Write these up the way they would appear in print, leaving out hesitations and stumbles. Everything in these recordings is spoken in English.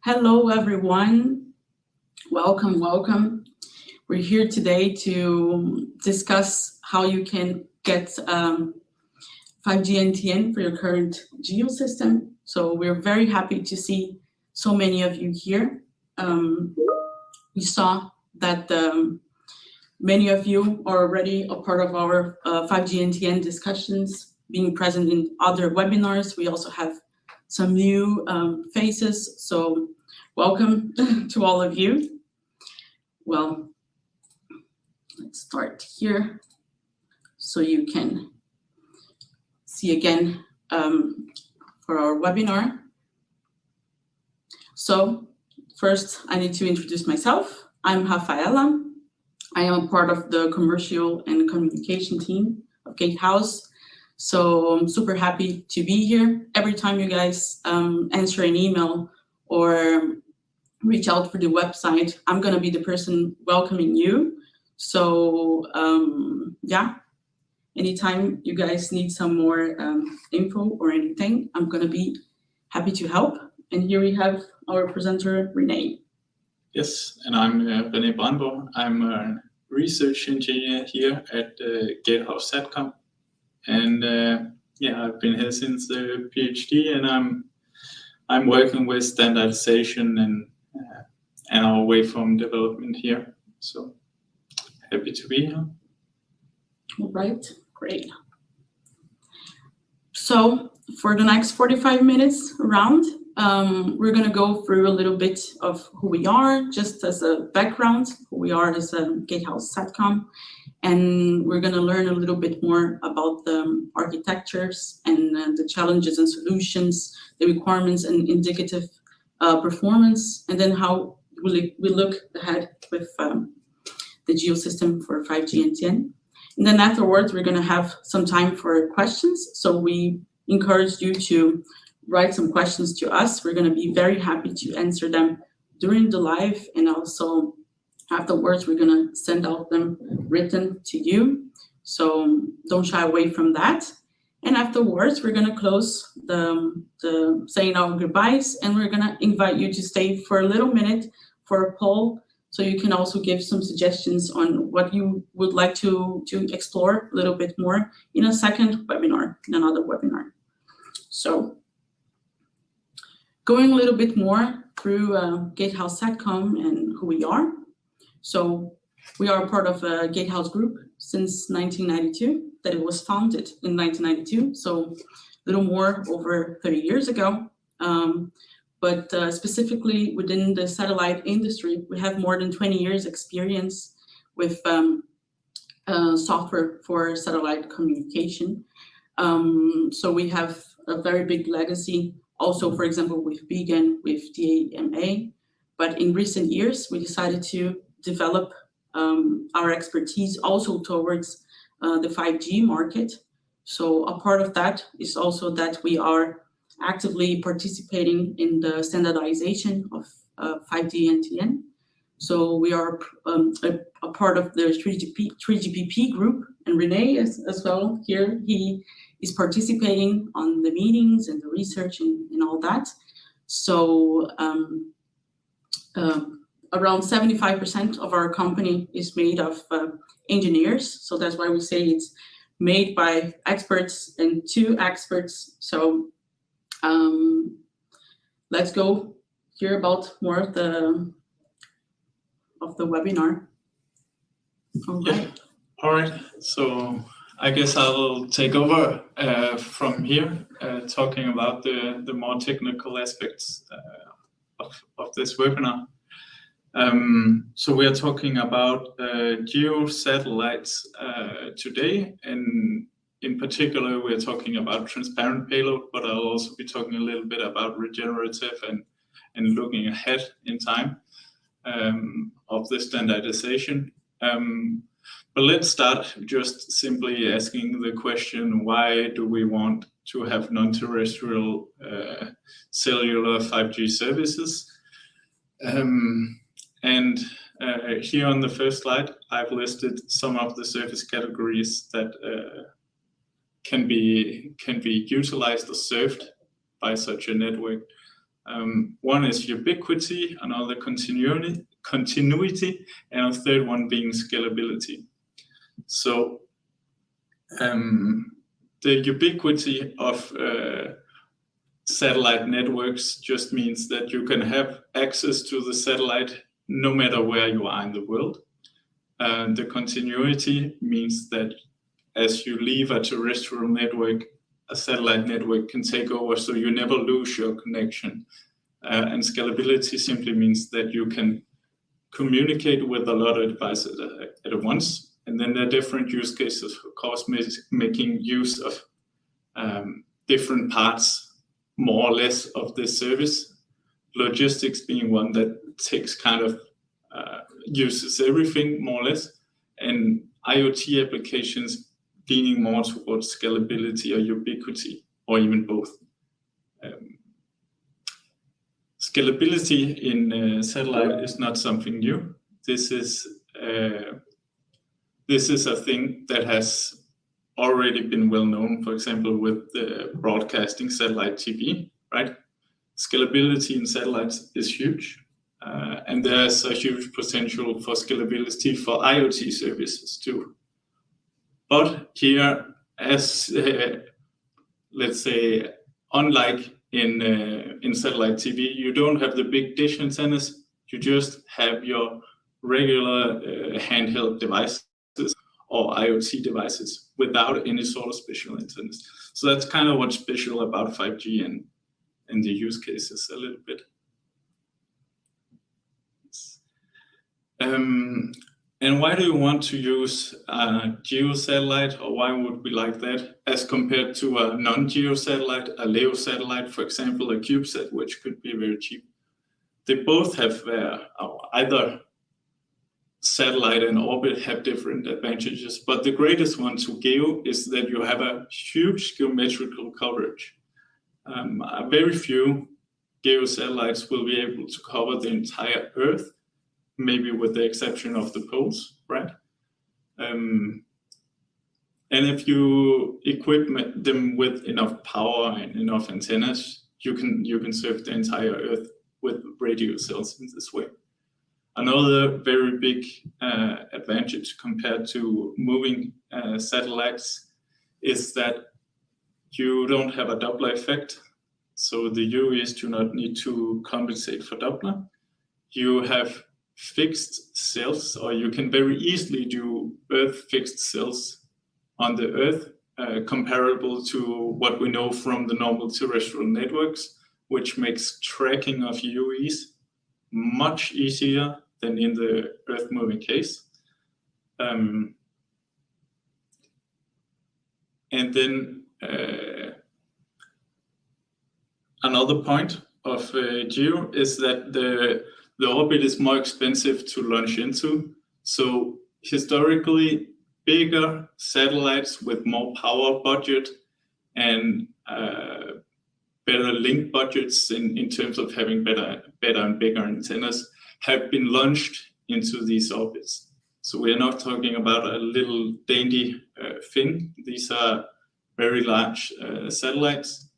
Hello, everyone. Welcome, welcome. We're here today to discuss how you can get 5G NTN for your current GEO system. So we're very happy to see so many of you here. We saw that many of you are already a part of our 5G NTN discussions, being present in other webinars. We also have some new faces, so welcome to all of you. Well, let's start here so you can see again for our webinar. So first, I need to introduce myself. I'm Rafaela. I am a part of the commercial and communication team of Gatehouse. So I'm super happy to be here. Every time you guys answer an email or reach out for the website, I'm gonna be the person welcoming you. So yeah, anytime you guys need some more info or anything, I'm gonna be happy to help. And here we have our presenter, Renee. Yes, and I'm René Brandborg. I'm a research engineer here at Gatehouse Satcom. And yeah, I've been here since the PhD, and I'm working with standardization and our waveform development here. So happy to be here. All right, great. So for the next 45 minutes around, we're going to go through a little bit of who we are, just as a background, who we are as a Gatehouse Satcom. And we're going to learn a little bit more about the architectures and the challenges and solutions, the requirements and indicative performance, and then how we look ahead with the GEO system for 5G NTN. And then afterwards, we're going to have some time for questions. So we encourage you to write some questions to us. We're going to be very happy to answer them during the live, and also afterwards, we're going to send out them written to you. So don't shy away from that. And afterwards, we're going to close the saying our goodbyes, and we're going to invite you to stay for a little minute for a poll, so you can also give some suggestions on what you would like to explore a little bit more in a second webinar, in another webinar. So going a little bit more through Gatehouse Satcom and who we are. So we are part of a Gatehouse group since 1992, that it was founded in 1992, so a little more over 30 years ago. But specifically within the satellite industry, we have more than 20 years experience with software for satellite communication. So we have a very big legacy also, for example, with Beacon, with DAMA. But in recent years, we decided to develop our expertise also towards the 5G market. So a part of that is also that we are actively participating in the standardization of 5G NTN. So we are a part of the 3GPP group, and Renee as well here. He is participating on the meetings and the research and all that. So around 75% of our company is made of engineers. So that's why we say it's made by experts and to experts. So let's go hear about more of the webinar. All right. Yeah. All right. So I guess I will take over from here, talking about the more technical aspects of this webinar. So we are talking about GEO satellites today, and in particular, we're talking about transparent payload, but I'll also be talking a little bit about regenerative and looking ahead in time of the standardization. But let's start just simply asking the question, why do we want to have non-terrestrial cellular 5G services? And here on the first slide, I've listed some of the service categories that can be utilized or served by such a network. One is ubiquity, another continuity, and a third one being scalability. So the ubiquity of satellite networks just means that you can have access to the satellite no matter where you are in the world. The continuity means that as you leave a terrestrial network, a satellite network can take over, so you never lose your connection. And scalability simply means that you can communicate with a lot of devices at once. And then there are different use cases, of course, making use of different parts, more or less, of this service. Logistics being one that takes kind of uses everything, more or less, and IoT applications leaning more towards scalability or ubiquity, or even both. Scalability in satellite is not something new. This is a thing that has already been well known, for example, with the broadcasting satellite TV, right? Scalability in satellites is huge, and there's a huge potential for scalability for IoT services too. But here, as let's say, unlike in satellite TV, you don't have the big dish antennas. You just have your regular handheld devices or IoT devices without any sort of special antennas. So that's kind of what's special about 5G and the use cases a little bit. And why do you want to use a GEO satellite, or why would we like that, as compared to a non-GEO satellite, a LEO satellite, for example, a CubeSat, which could be very cheap? They both have either satellite and orbit have different advantages, but the greatest one to GEO is that you have a huge geometrical coverage. Very few GEO satellites will be able to cover the entire Earth, maybe with the exception of the poles, right? And if you equip them with enough power and enough antennas, you can serve the entire Earth with radio cells in this way. Another very big advantage compared to moving satellites is that you don't have a Doppler effect. So the UAVs do not need to compensate for Doppler. You have fixed cells, or you can very easily do Earth fixed cells on the Earth, comparable to what we know from the normal terrestrial networks, which makes tracking of UAVs much easier than in the Earth moving case. And then another point of GEO is that the orbit is more expensive to launch into. So historically, bigger satellites with more power budget and better link budgets in terms of having better and bigger antennas have been launched into these orbits. So we're not talking about a little dainty thing. These are very large satellites,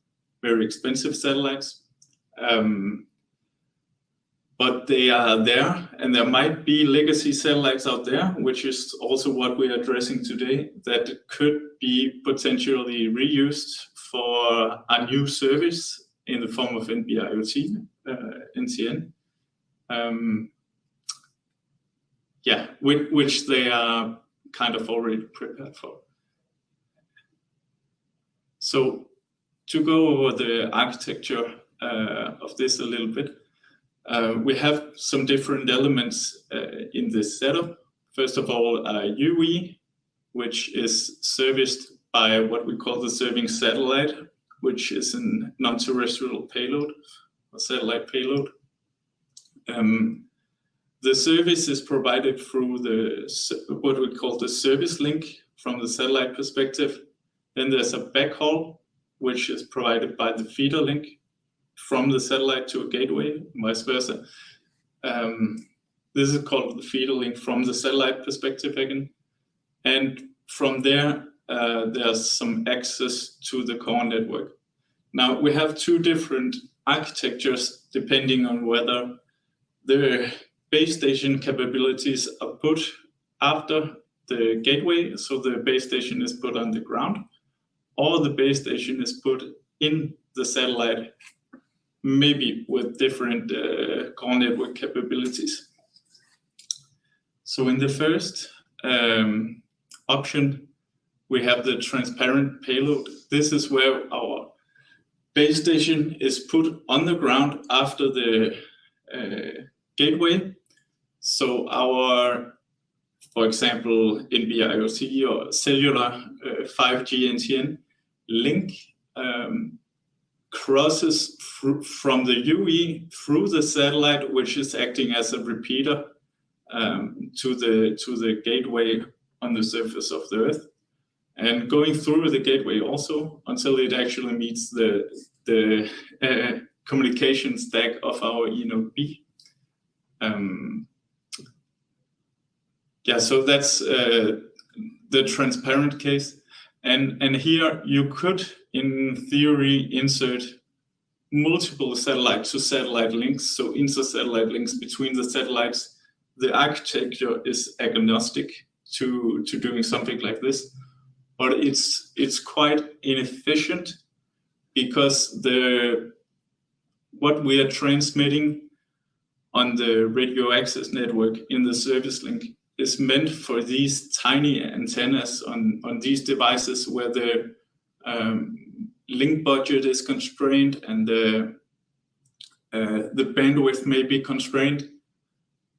very expensive satellites. But they are there, and there might be legacy satellites out there, which is also what we are addressing today, that could be potentially reused for a new service in the form of NB-IoT, NTN. Which they are kind of already prepared for. So to go over the architecture of this a little bit, we have some different elements in this setup. First of all, UE, which is serviced by what we call the serving satellite, which is a non-terrestrial payload, or satellite payload. The service is provided through what we call the service link from the satellite perspective. Then there's a backhaul, which is provided by the feeder link from the satellite to a gateway, vice versa. This is called the feeder link from the satellite perspective again. And from there, there's some access to the core network. Now, we have two different architectures depending on whether the base station capabilities are put after the gateway, so the base station is put on the ground, or the base station is put in the satellite, maybe with different core network capabilities. So in the first option, we have the transparent payload. This is where our base station is put on the ground after the gateway. So our, for example, NB-IoT or Cellular 5G NTN link crosses from the UE through the satellite, which is acting as a repeater to the gateway on the surface of the Earth, and going through the gateway also until it actually meets the communication stack of our eNode B. So that's the transparent case, and here you could, in theory, insert multiple satellite-to-satellite links, so inter-satellite links between the satellites. The architecture is agnostic to doing something like this, but it's quite inefficient because what we are transmitting on the radio access network in the service link is meant for these tiny antennas on these devices where the link budget is constrained and the bandwidth may be constrained.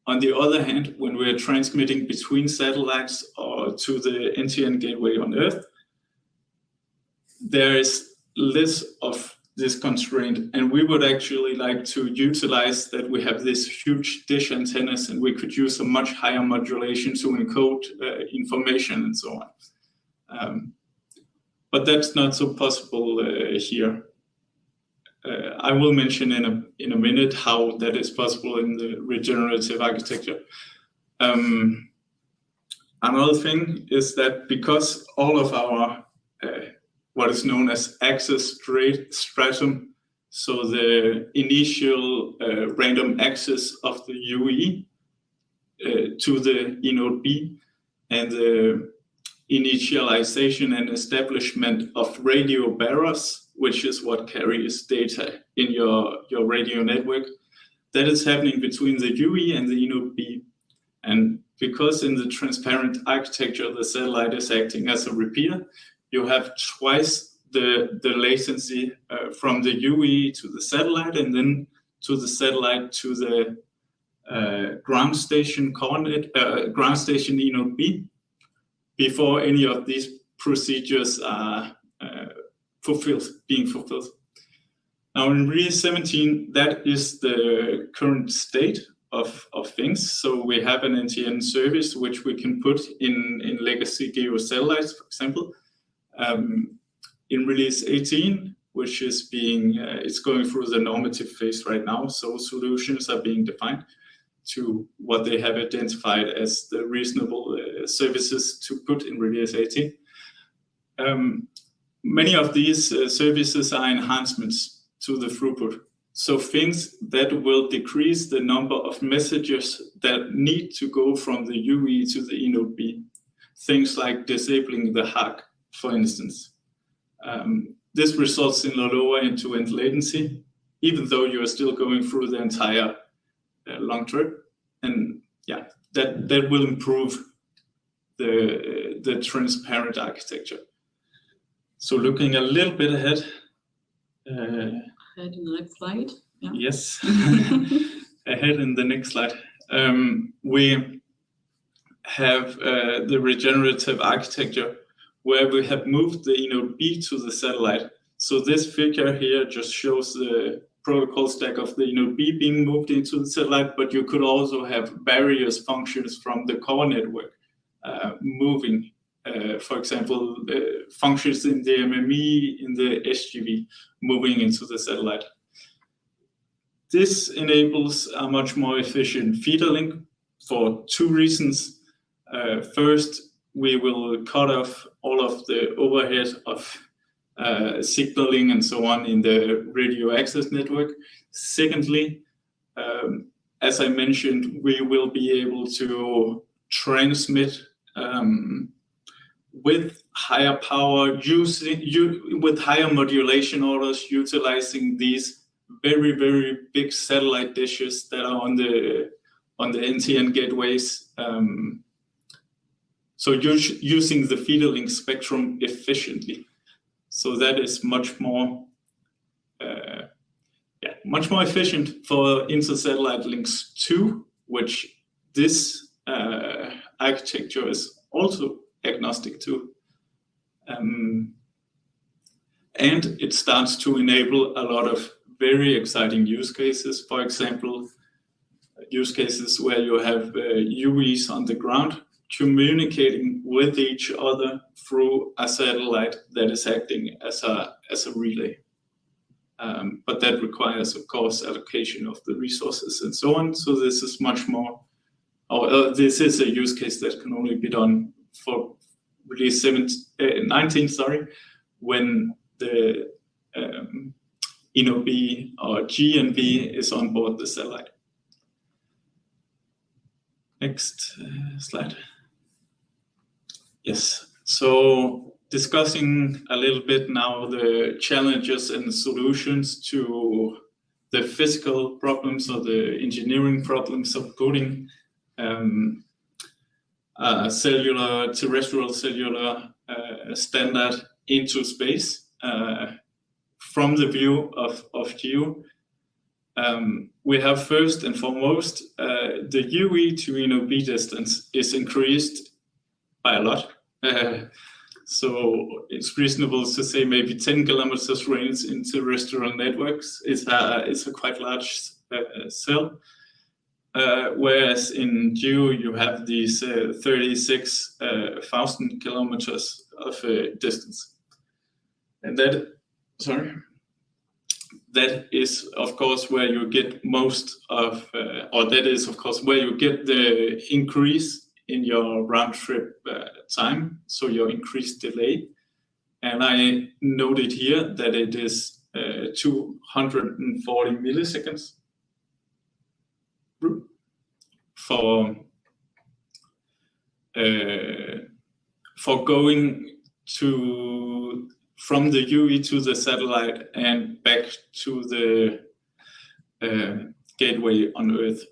On the other hand, when we're transmitting between satellites or to the NTN gateway on Earth, there is less of this constraint, and we would actually like to utilize that we have this huge dish antennas and we could use a much higher modulation to encode information and so on. But that's not so possible here. I will mention in a minute how that is possible in the regenerative architecture. Another thing is that because all of our what is known as access stratum, so the initial random access of the UE to the eNode B, and the initialization and establishment of radio bearers, which is what carries data in your radio network, that is happening between the UE and the eNode B. And because in the transparent architecture, the satellite is acting as a repeater, you have twice the latency from the UE to the satellite, and then to the satellite to the ground station eNode B, before any of these procedures are being fulfilled. Now in Release 17, that is the current state of things. So we have an NTN service which we can put in legacy GEO satellites, for example. In Release 18, which is it's going through the normative phase right now, so solutions are being defined to what they have identified as the reasonable services to put in Release 18. Many of these services are enhancements to the throughput. So things that will decrease the number of messages that need to go from the UE to the eNode B. Things like disabling the HARC, for instance. This results in a lower end-to-end latency, even though you are still going through the entire long trip. And yeah, that will improve the transparent architecture. So looking a little bit ahead. Ahead in the next slide. Yeah. Yes, ahead in the next slide. We have the regenerative architecture where we have moved the eNode B to the satellite. So this figure here just shows the protocol stack of the eNode B being moved into the satellite, but you could also have various functions from the core network moving. For example, functions in the MME, in the SGV, moving into the satellite. This enables a much more efficient feeder link for two reasons. First, we will cut off all of the overhead of signaling and so on in the radio access network. Secondly, as I mentioned, we will be able to transmit with higher power, with higher modulation orders, utilizing these very, very big satellite dishes that are on the NTN gateways. So using the feeder link spectrum efficiently. So that is much more efficient for inter-satellite links too, which this architecture is also agnostic to. And it starts to enable a lot of very exciting use cases. For example, use cases where you have UEs on the ground communicating with each other through a satellite that is acting as a relay. But that requires, of course, allocation of the resources and so on. So this is much more, this is a use case that can only be done for release 19, when the NOB or GNB is on board the satellite. Next slide. Yes, so discussing a little bit now the challenges and solutions to the physical problems or the engineering problems of putting terrestrial cellular standard into space from the view of GEO. We have first and foremost, the UE to NOB distance is increased by a lot. So it's reasonable to say maybe 10 kilometers range in terrestrial networks is a quite large cell. Whereas in GEO you have these 36,000 kilometers of distance. And that is of course where you get most of, that is of course where you get the increase in your round trip time, so your increased delay. And I noted here that it is 240 milliseconds for going from the UE to the satellite and back to the gateway on Earth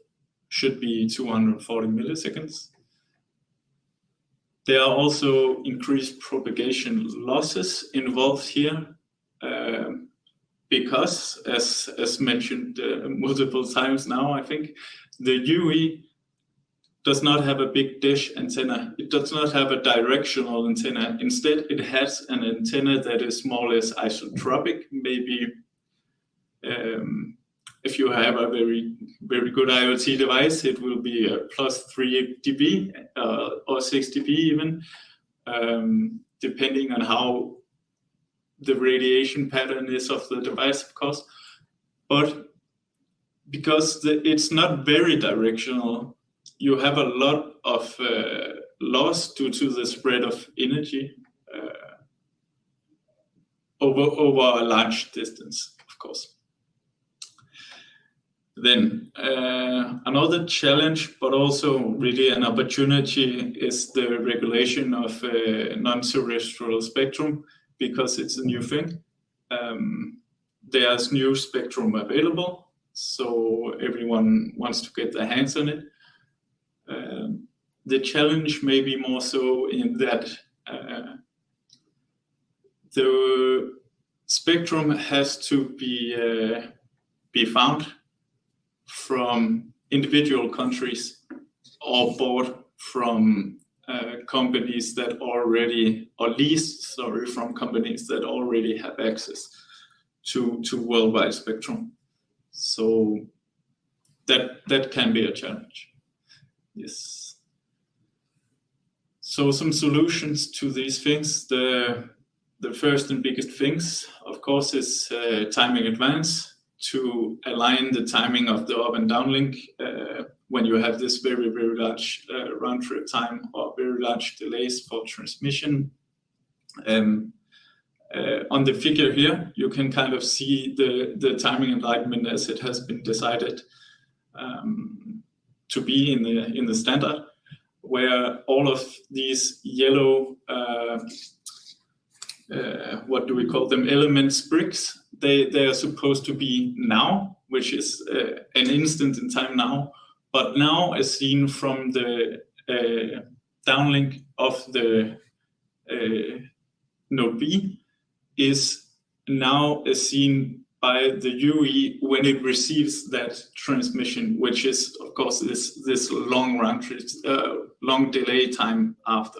should be 240 milliseconds. There are also increased propagation losses involved here because, as mentioned multiple times now, I think, the UE does not have a big dish antenna. It does not have a directional antenna. Instead, it has an antenna that is more or less isotropic. Maybe if you have a very, very good IoT device, it will be a +3 dB or 6 dB even, depending on how the radiation pattern is of the device, of course. But because it's not very directional, you have a lot of loss due to the spread of energy over a large distance, of course. Then another challenge, but also really an opportunity, is the regulation of non-terrestrial spectrum, because it's a new thing. There's new spectrum available, so everyone wants to get their hands on it. The challenge may be more so in that the spectrum has to be found from individual countries or bought from companies that already, or leased, from companies that already have access to worldwide spectrum. So that can be a challenge. Yes. So some solutions to these things. The first and biggest things, of course, is timing advance, to align the timing of the up and down link when you have this very, very large round trip time or very large delays for transmission. On the figure here, you can kind of see the timing alignment as it has been decided to be in the standard, where all of these yellow, what do we call them, elements, bricks, they are supposed to be now, which is an instant in time now, but now as seen from the downlink of the node B is now as seen by the UE when it receives that transmission, which is of course this long round trip, long delay time after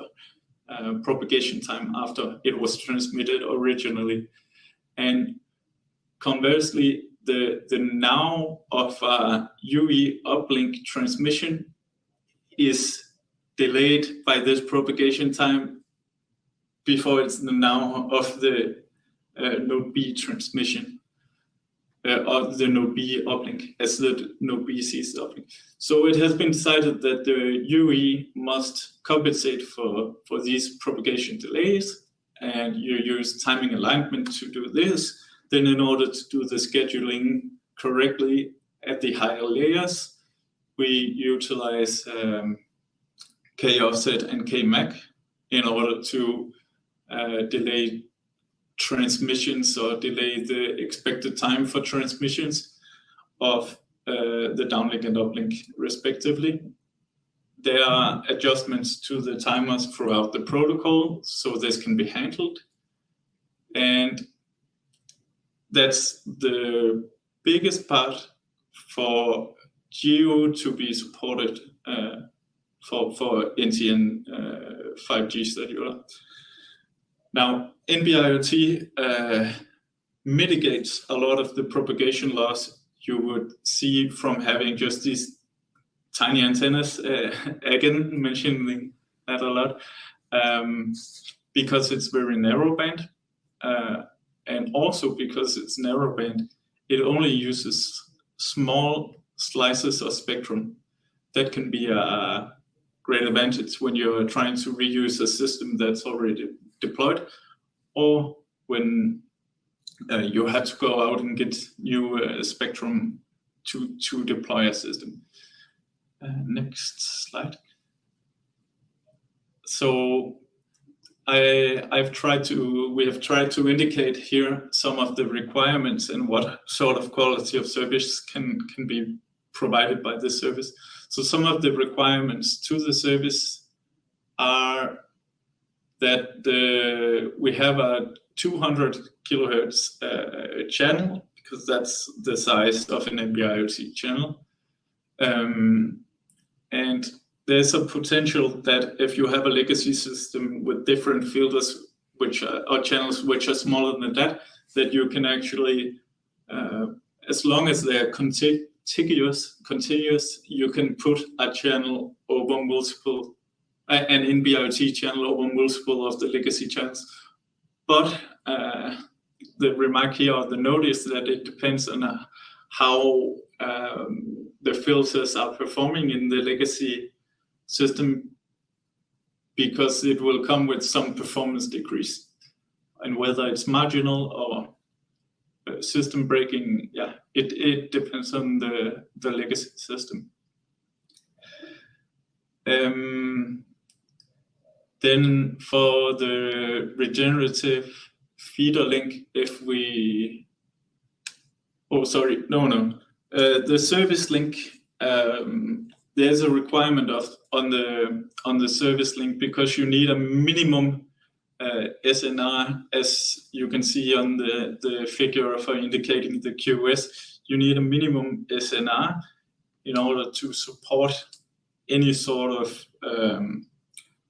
propagation time after it was transmitted originally. And conversely, the now of UE uplink transmission is delayed by this propagation time before it's the now of the node B transmission, of the node B uplink, as the node B sees the uplink. So it has been decided that the UE must compensate for these propagation delays, and you use timing alignment to do this. Then in order to do the scheduling correctly at the higher layers, we utilize K offset and K mac in order to delay transmissions or delay the expected time for transmissions of the downlink and uplink respectively. There are adjustments to the timers throughout the protocol, so this can be handled. And that's the biggest part for GEO to be supported for NTN 5G cellular. Now, NB-IoT mitigates a lot of the propagation loss you would see from having just these tiny antennas, again, mentioning that a lot, because it's very narrowband, and also because it's narrowband, it only uses small slices of spectrum. That can be a great advantage when you're trying to reuse a system that's already deployed, or when you have to go out and get new spectrum to deploy a system. Next slide. So we have tried to indicate here some of the requirements and what sort of quality of service can be provided by this service. So some of the requirements to the service are that we have a 200 kilohertz channel, because that's the size of an NB-IoT channel. And there's a potential that if you have a legacy system with different filters, or channels which are smaller than that, that you can actually, as long as they're continuous, you can put a channel over multiple, an NB-IoT channel over multiple of the legacy channels. But the remark here, or the note, is that it depends on how the filters are performing in the legacy system, because it will come with some performance decrease. And whether it's marginal or system breaking, yeah, it depends on the legacy system. Then for the regenerative feeder link, if we, the service link, there's a requirement on the service link, because you need a minimum SNR, as you can see on the figure for indicating the QoS. You need a minimum SNR in order to support any sort of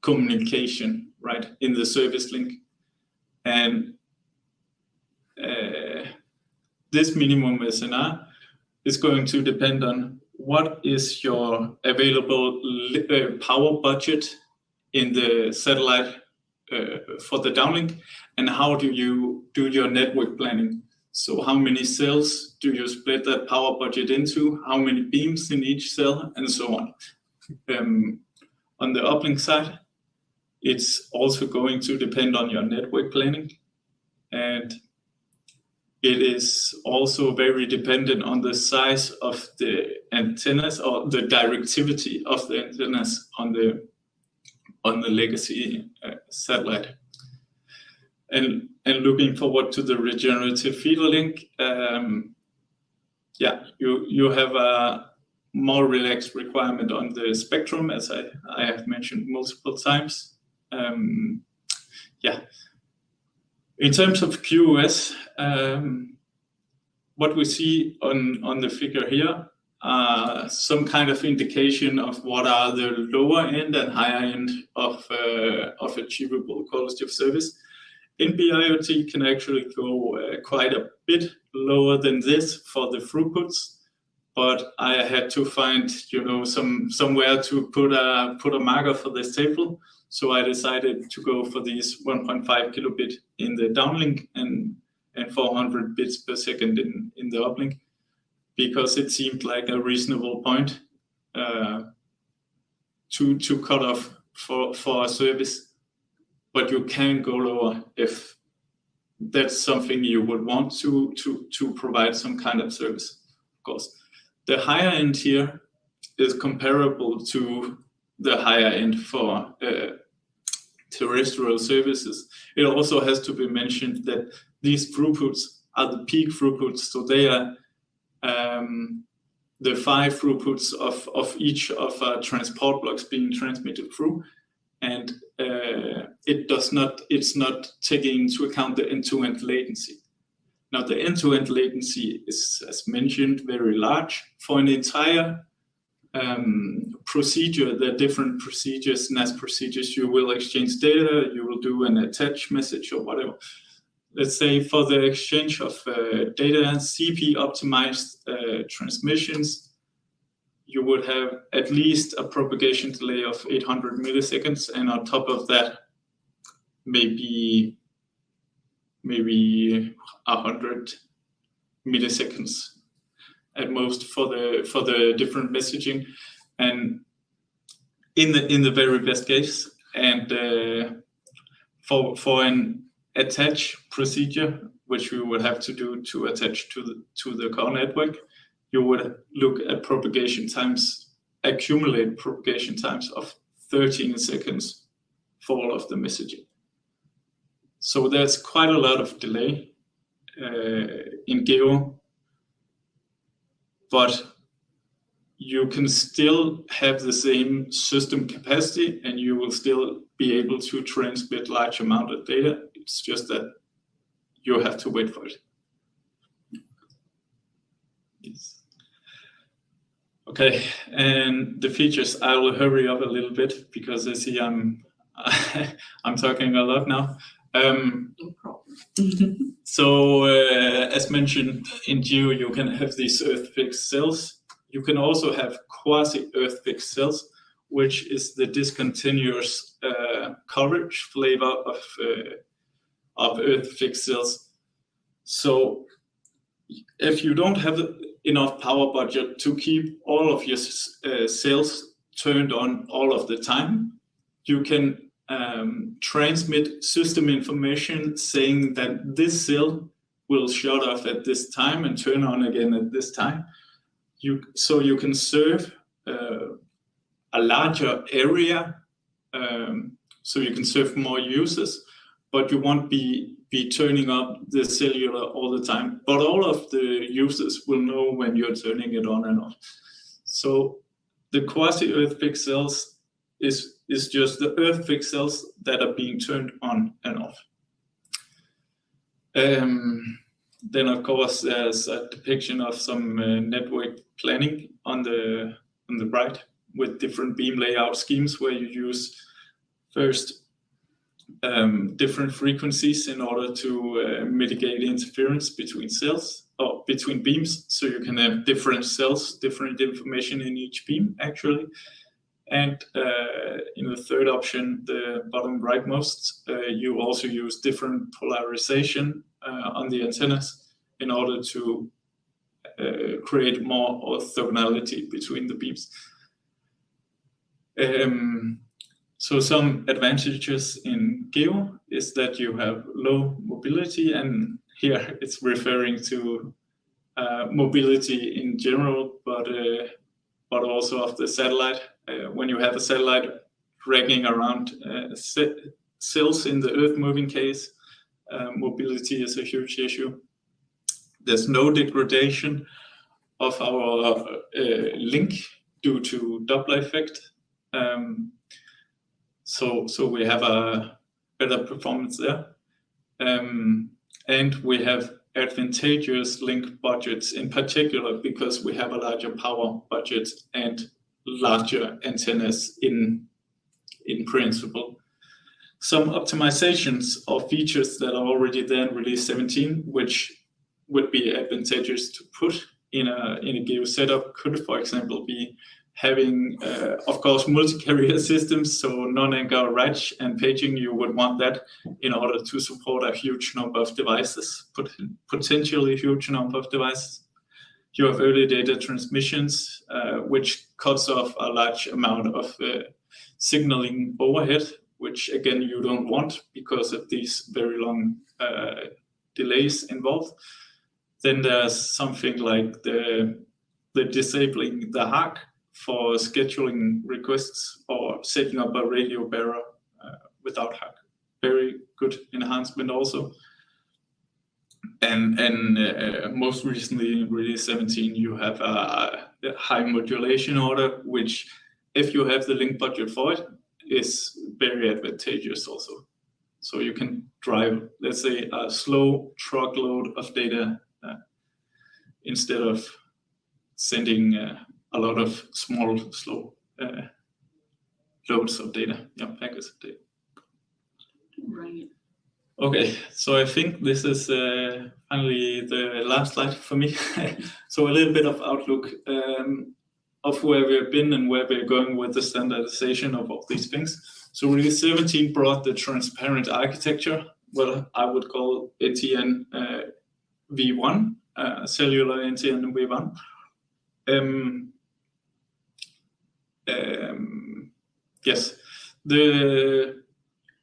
communication, right, in the service link. And this minimum SNR is going to depend on what is your available power budget in the satellite for the downlink, and how do you do your network planning. So how many cells do you split that power budget into, how many beams in each cell, and so on. On the uplink side, it's also going to depend on your network planning. and it is also very dependent on the size of the antennas or the directivity of the antennas on the legacy satellite. And looking forward to the regenerative feeder link, you have a more relaxed requirement on the spectrum, as I have mentioned multiple times. In terms of QoS, what we see on the figure here, some kind of indication of what are the lower end and higher end of achievable quality of service. NB-IoT can actually go quite a bit lower than this for the throughputs, but I had to find somewhere to put a marker for this table. So I decided to go for these 1.5 kilobit in the downlink and 400 bits per second in the uplink, because it seemed like a reasonable point to cut off for a service. But you can go lower if that's something you would want to provide some kind of service, of course. The higher end here is comparable to the higher end for terrestrial services. It also has to be mentioned that these throughputs are the peak throughputs, so they are the 5 throughputs of each of our transport blocks being transmitted through, and it's not taking into account the end-to-end latency. Now, the end-to-end latency is, as mentioned, very large. For an entire procedure, there are different procedures, NAS procedures. You will exchange data, you will do an attach message or whatever. Let's say for the exchange of data, CP optimized transmissions, you would have at least a propagation delay of 800 milliseconds, and on top of that, maybe 100 milliseconds at most for the different messaging, and in the very best case. And for an attach procedure, which we would have to do to attach to the core network, you would look at accumulated propagation times of 13 seconds for all of the messaging. So there's quite a lot of delay in GEO, but you can still have the same system capacity and you will still be able to transmit large amount of data. It's just that you have to wait for it. Yes. Okay, and the features, I will hurry up a little bit because I see I'm talking a lot now. No problem. So as mentioned, in GEO you can have these earth-fixed cells. You can also have quasi-earth-fixed cells, which is the discontinuous coverage flavor of earth-fixed cells. So if you don't have enough power budget to keep all of your cells turned on all of the time, you can transmit system information saying that this cell will shut off at this time and turn on again at this time. So you can serve a larger area, so you can serve more users, but you won't be turning up the cellular all the time. But all of the users will know when you're turning it on and off. So the quasi-earth-fixed cells is just the earth-fixed cells that are being turned on and off. Then of course there's a depiction of some network planning on the right with different beam layout schemes where you use first different frequencies in order to mitigate interference between cells or between beams, so you can have different cells, different information in each beam actually. And in the third option, the bottom rightmost, you also use different polarization on the antennas in order to create more orthogonality between the beams. So some advantages in GEO is that you have low mobility, and here it's referring to mobility in general, but also of the satellite. When you have a satellite dragging around cells in the Earth-moving case, mobility is a huge issue. There's no degradation of our link due to Doppler effect. So we have a better performance there. And we have advantageous link budgets, in particular because we have a larger power budget and larger antennas in principle. Some optimizations or features that are already there in release 17, which would be advantageous to put in a GEO setup, could, for example, be having, of course, multi-carrier systems, so non-anchor RAG and paging. You would want that in order to support a huge number of devices, potentially a huge number of devices. You have early data transmissions, which cuts off a large amount of signaling overhead, which again you don't want because of these very long delays involved. Then there's something like the disabling the HARC for scheduling requests or setting up a radio bearer without HARC. Very good enhancement also. And most recently in release 17, you have a high modulation order, which if you have the link budget for it, is very advantageous also. So you can drive, let's say, a slow truckload of data instead of sending a lot of small, slow loads of data, packets of data. Right. Okay, so I think this is finally the last slide for me. So a little bit of outlook of where we've been and where we're going with the standardization of all these things. So release 17 brought the transparent architecture, what I would call NTN V1, cellular NTN V1. Yes, the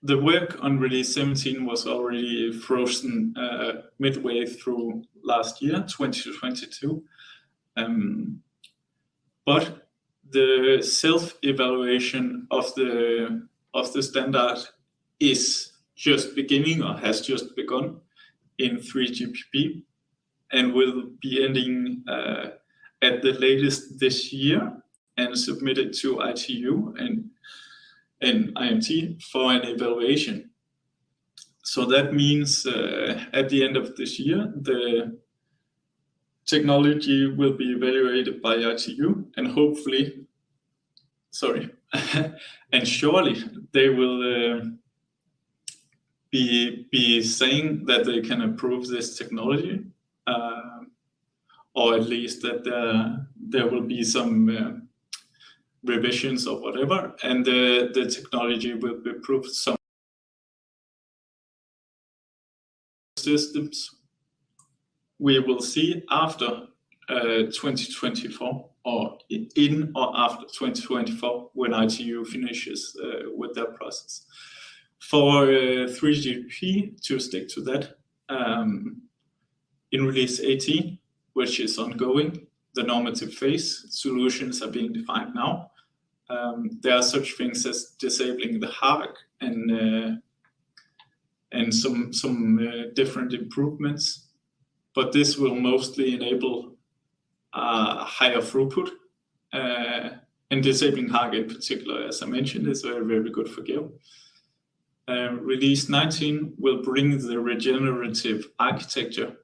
work on release 17 was already frozen midway through last year, 2022. But the self-evaluation of the standard is just beginning or has just begun in 3GPP and will be ending at the latest this year and submitted to ITU and IMT for an evaluation. So that means at the end of this year, the technology will be evaluated by ITU and hopefully, and surely they will be saying that they can approve this technology, or at least that there will be some revisions or whatever, and the technology will be approved. Some systems we will see after 2024 or in or after 2024 when ITU finishes with their process. For 3GP, to stick to that, in release 18, which is ongoing, the normative phase solutions are being defined now. There are such things as disabling the HARC and some different improvements. But this will mostly enable higher throughput, and disabling HARC in particular, as I mentioned, is very, very good for GEO. Release 19 will bring the regenerative architecture.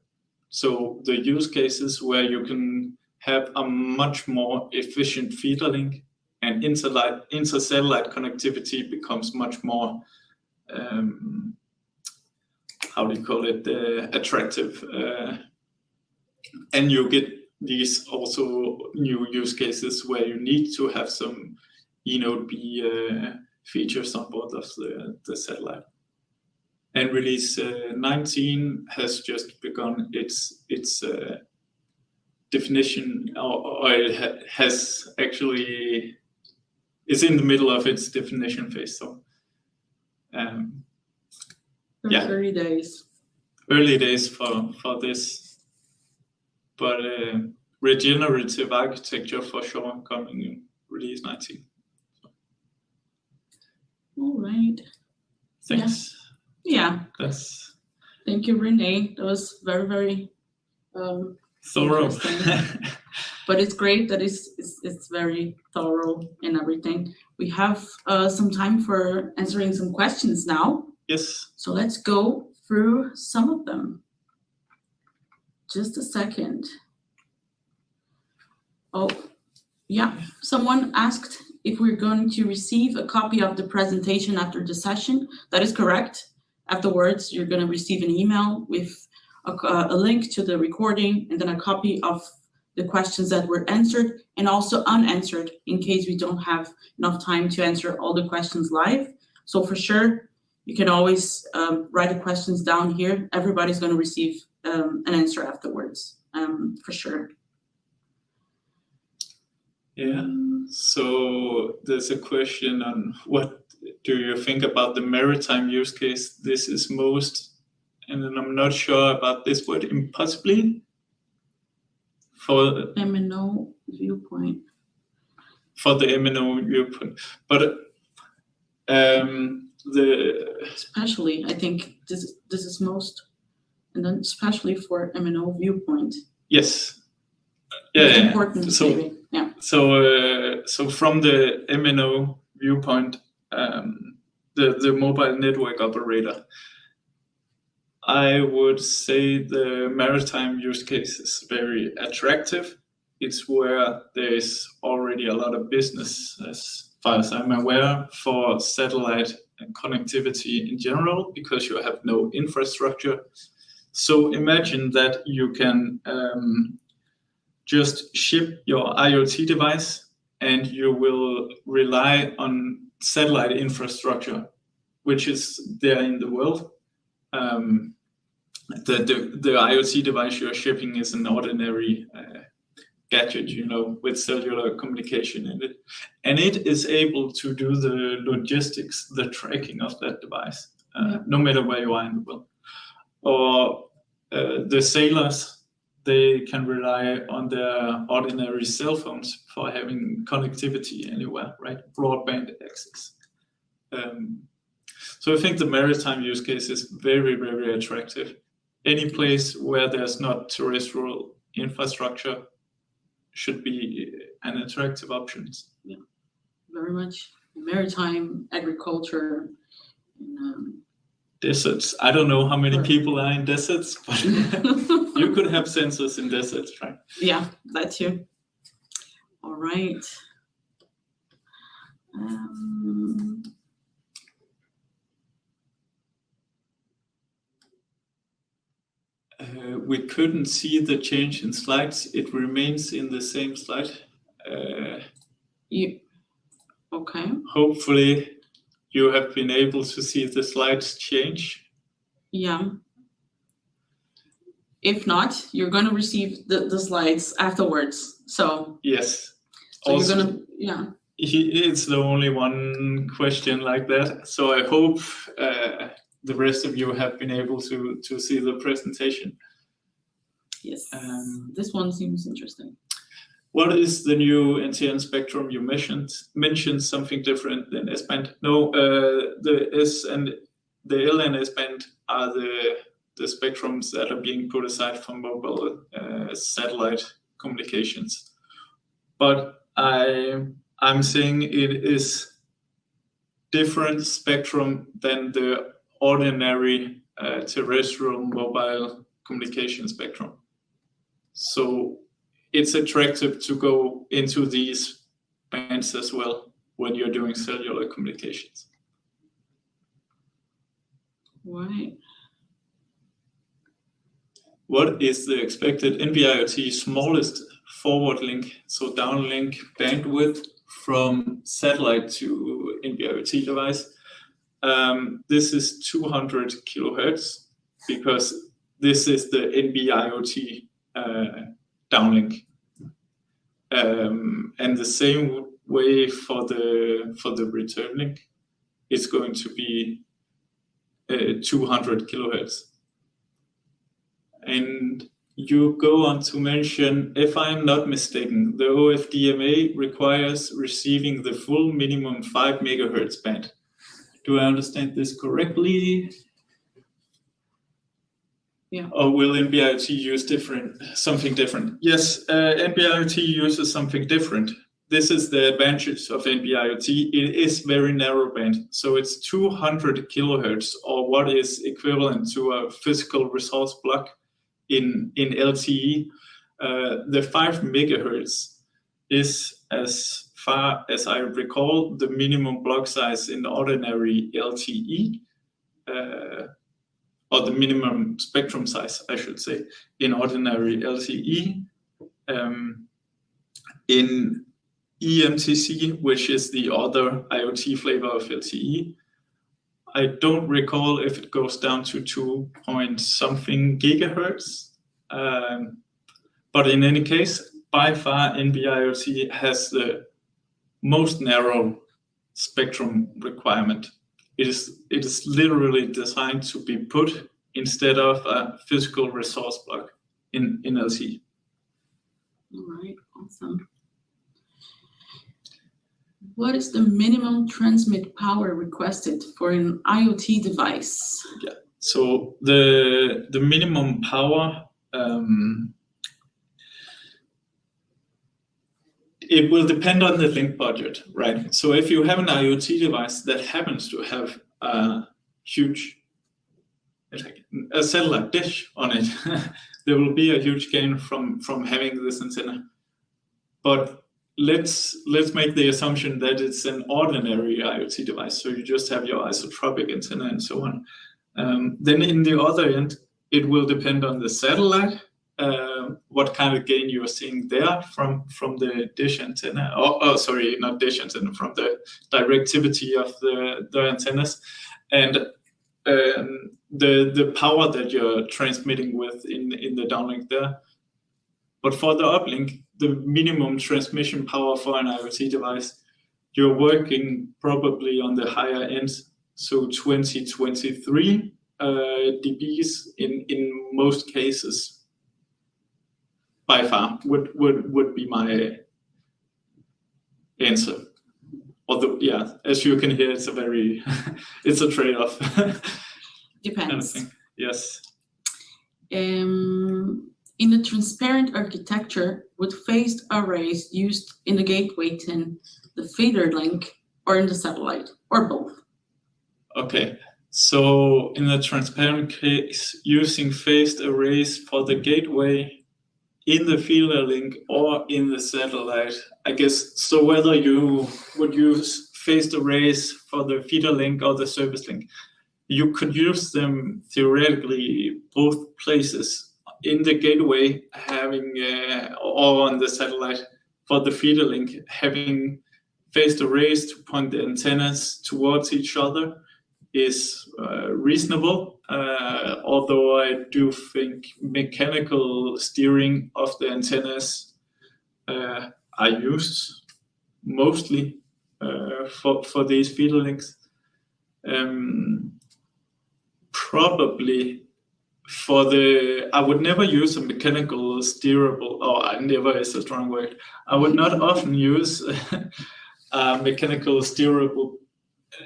So the use cases where you can have a much more efficient feeder link and inter-satellite connectivity becomes much more, attractive. And you get these also new use cases where you need to have some eNode B features on board of the satellite. And release 19 has just begun its definition, or it has actually it's in the middle of its definition phase. So yeah, 30 days. Early days for this, but regenerative architecture for sure coming in release 19. All right. Thanks. Yeah. Thank you, Renee. That was very, very thorough. But it's great that it's very thorough and everything. We have some time for answering some questions now. Yes. So let's go through some of them. Just a second. Oh, yeah. Someone asked if we're going to receive a copy of the presentation after the session. That is correct. Afterwards, you're going to receive an email with a link to the recording and then a copy of the questions that were answered and also unanswered in case we don't have enough time to answer all the questions live. So for sure, you can always write the questions down here. Everybody's going to receive an answer afterwards, for sure. Yeah, so there's a question on what do you think about the maritime use case? This is most, and then I'm not sure about this word, impossibly. For MNO viewpoint. For the MNO viewpoint, but especially, I think this is most, and then especially for MNO viewpoint. Yes. It's important. So maybe. Yeah. So from the MNO viewpoint, the mobile network operator, I would say the maritime use case is very attractive. It's where there's already a lot of business, as far as I'm aware, for satellite and connectivity in general, because you have no infrastructure. So imagine that you can just ship your IoT device and you will rely on satellite infrastructure, which is there in the world. The IoT device you're shipping is an ordinary gadget, with cellular communication in it. And it is able to do the logistics, the tracking of that device, no matter where you are in the world. Or the sailors, they can rely on their ordinary cell phones for having connectivity anywhere, right? Broadband access. So I think the maritime use case is very, very attractive. Any place where there's not terrestrial infrastructure should be an attractive option. Yeah, very much. Maritime, agriculture. Deserts. I don't know how many people are in deserts, but you could have sensors in deserts, right? Yeah, that too. All right. We couldn't see the change in slides. It remains in the same slide. Okay. Hopefully you have been able to see the slides change. Yeah. If not, you're going to receive the slides afterwards. So yes. So also, you're going to, It's the only one question like that. So I hope the rest of you have been able to see the presentation. Yes. This one seems interesting. What is the new NTN spectrum you mentioned something different than S-band? No, the S and the L and S-band are the spectrums that are being put aside for mobile satellite communications. But I'm saying it is different spectrum than the ordinary terrestrial mobile communication spectrum. So it's attractive to go into these bands as well when you're doing cellular communications. Right. What is the expected NB-IoT smallest forward link, so downlink bandwidth from satellite to NB-IoT device? This is 200 kilohertz because this is the NB-IoT downlink. And the same way for the return link is going to be 200 kilohertz. And you go on to mention, if I'm not mistaken, the OFDMA requires receiving the full minimum 5 megahertz band. Do I understand this correctly? Yeah. Or will NB-IoT use something different? Yes, NB-IoT uses something different. This is the advantage of NB-IoT. It is very narrow band, so it's 200 kilohertz, or what is equivalent to a physical resource block in LTE. The 5 megahertz is, as far as I recall, the minimum block size in ordinary LTE, or the minimum spectrum size, I should say, in ordinary LTE. In eMTC, which is the other IoT flavor of LTE, I don't recall if it goes down to 2-point-something gigahertz. But in any case, by far, NB-IoT has the most narrow spectrum requirement. It is literally designed to be put instead of a physical resource block in LTE. All right, awesome. What is the minimum transmit power requested for an IoT device? Yeah, so the minimum power, it will depend on the link budget, right? So if you have an IoT device that happens to have a huge, like a satellite dish on it, there will be a huge gain from having this antenna. But let's make the assumption that it's an ordinary IoT device, so you just have your isotropic antenna and so on. Then in the other end, it will depend on the satellite, what kind of gain you are seeing there from the dish antenna, or sorry, not dish antenna, from the directivity of the antennas, and the power that you're transmitting with in the downlink there. But for the uplink, the minimum transmission power for an IoT device, you're working probably on the higher end, so 20-23 dBs in most cases. By far would be my answer. Although, yeah, as you can hear, it's a very it's a trade-off. Depends. Kind of thing. Yes. In the transparent architecture, would phased arrays used in the gateway in the feeder link or in the satellite, or both? Okay, so in the transparent case, using phased arrays for the gateway in the feeder link or in the satellite, I guess, so whether you would use phased arrays for the feeder link or the service link, you could use them theoretically both places. In the gateway, having or on the satellite for the feeder link, having phased arrays to point the antennas towards each other is reasonable, although I do think mechanical steering of the antennas are used mostly for these feeder links. Probably for I would never use a mechanical steerable, or never is a strong word. I would not often use a mechanical steerable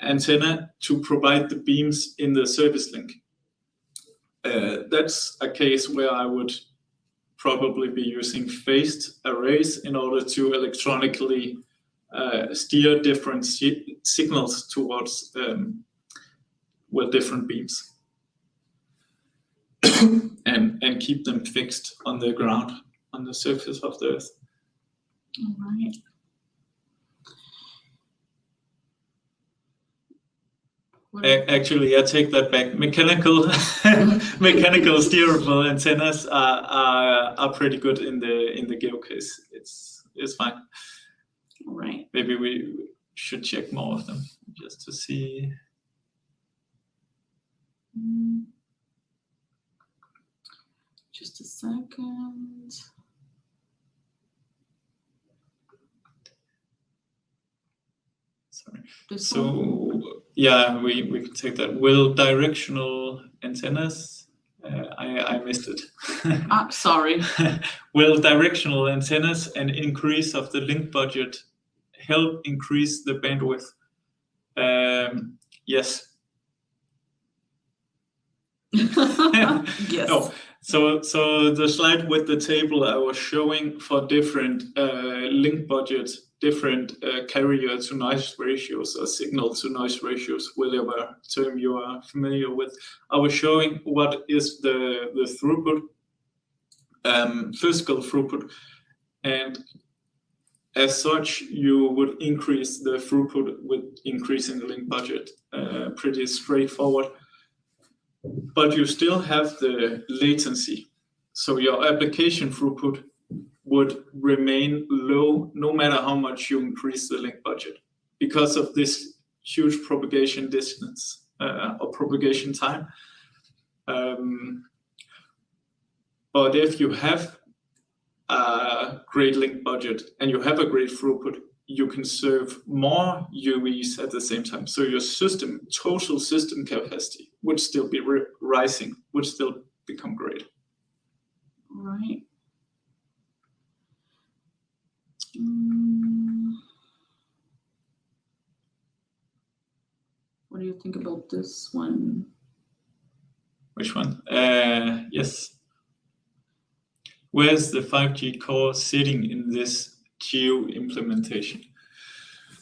antenna to provide the beams in the service link. That's a case where I would probably be using phased arrays in order to electronically steer different signals towards different beams. and keep them fixed on the ground, on the surface of the Earth. All right. Actually, I take that back. Mechanical steerable antennas are pretty good in the GEO case. It's fine. All right. Maybe we should check more of them just to see. Just a second. Sorry. This So one? yeah, we can take that. Will directional antennas? I missed it. Sorry. Will directional antennas and increase of the link budget help increase the bandwidth? Yes. Yes. No. So the slide with the table I was showing for different link budgets, different carrier to noise ratios or signal to noise ratios, whatever term you are familiar with. I was showing what is the throughput, physical throughput, and as such, you would increase the throughput with increasing the link budget. Pretty straightforward. But you still have the latency. So your application throughput would remain low no matter how much you increase the link budget because of this huge propagation distance or propagation time. But if you have a great link budget and you have a great throughput, you can serve more UEs at the same time. So your total system capacity would still be rising, would still become great. Right. What do you think about this one? Which one? Yes. Where's the 5G core sitting in this GEO implementation?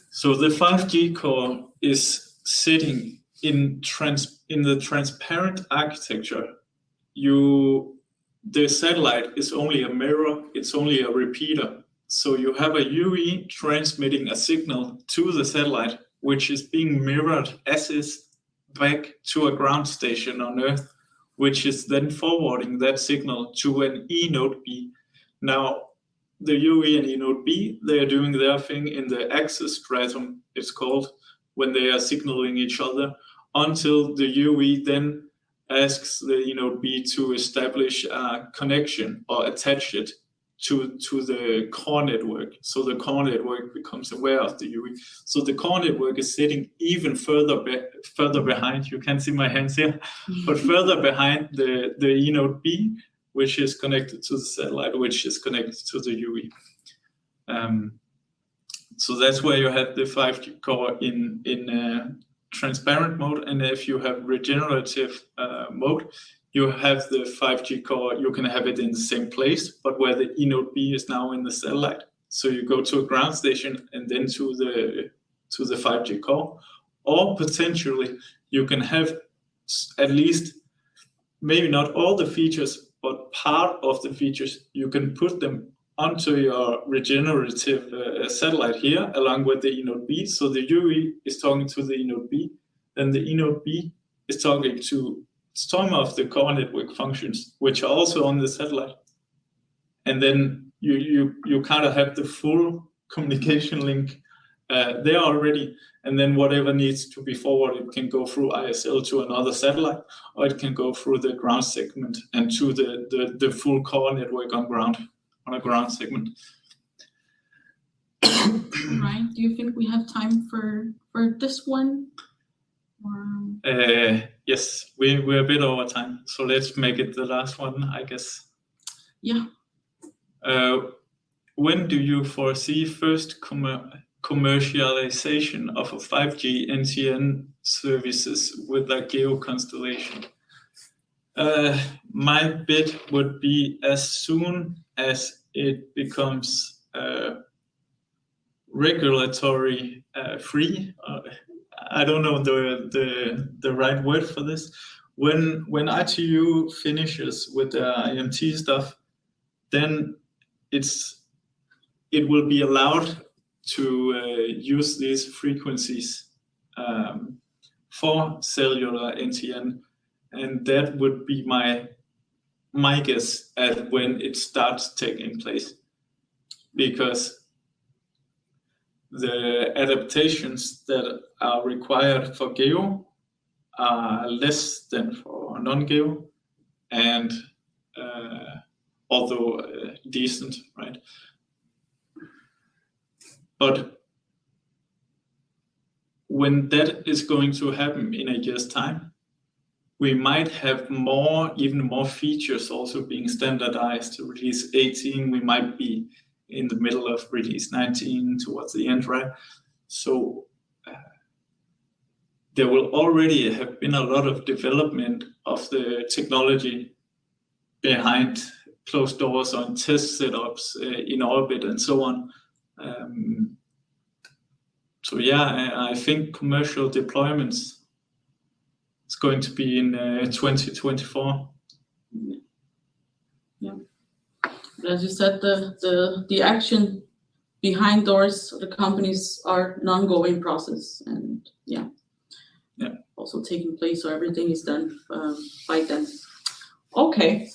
So the 5G core is sitting in the transparent architecture. The satellite is only a mirror, it's only a repeater. So you have a UE transmitting a signal to the satellite, which is being mirrored as is back to a ground station on Earth, which is then forwarding that signal to an E node B. Now, the UE and E node B, they are doing their thing in the access stratum, it's called, when they are signaling each other, until the UE then asks the E node B to establish a connection or attach it to the core network. So the core network becomes aware of the UE. So the core network is sitting even further behind. You can't see my hands here, but further behind the E node B, which is connected to the satellite, which is connected to the UE. So that's where you have the 5G core in transparent mode, and if you have regenerative mode, you have the 5G core, you can have it in the same place, but where the E node B is now in the satellite. So you go to a ground station and then to the 5G core, or potentially you can have at least, maybe not all the features, but part of the features, you can put them onto your regenerative satellite here, along with the E node B. So the UE is talking to the E node B, then the E node B is talking to some of the core network functions, which are also on the satellite. And then you kind of have the full communication link there already. And then whatever needs to be forwarded can go through ISL to another satellite, or it can go through the ground segment and to the full core network on a ground segment. Right. Do you think we have time for this one? Yes, we're a bit over time, so let's make it the last one, I guess. Yeah. When do you foresee first commercialization of a 5G NTN services with a GEO constellation? My bid would be as soon as it becomes regulatory free. I don't know the right word for this. When ITU finishes with the IMT stuff, then it will be allowed to use these frequencies for cellular NTN, and that would be my guess at when it starts taking place, because the adaptations that are required for GEO are less than for non-GEO, and although decent, right? But when that is going to happen in a year's time, we might have even more features also being standardized. To release 18, we might be in the middle of release 19 towards the end, right? So there will already have been a lot of development of the technology behind closed doors on test setups in orbit and so on. So yeah, I think commercial deployments is going to be in 2024. Yeah, as you said, the action behind doors, the companies are an ongoing process, and yeah, also taking place. So everything is done by then. Okay,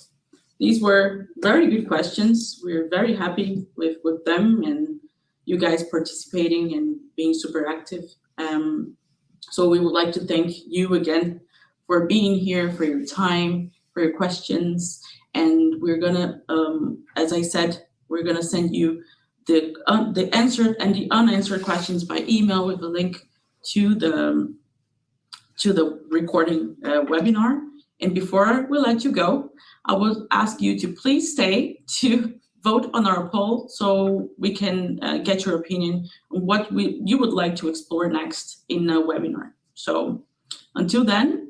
these were very good questions. We're very happy with them and you guys participating and being super active. So we would like to thank you again for being here, for your time, for your questions. And we're gonna, as I said, we're gonna send you the answered and the unanswered questions by email with a link to the recording webinar. And before we let you go, I will ask you to please stay to vote on our poll so we can get your opinion on what you would like to explore next in the webinar. So until then,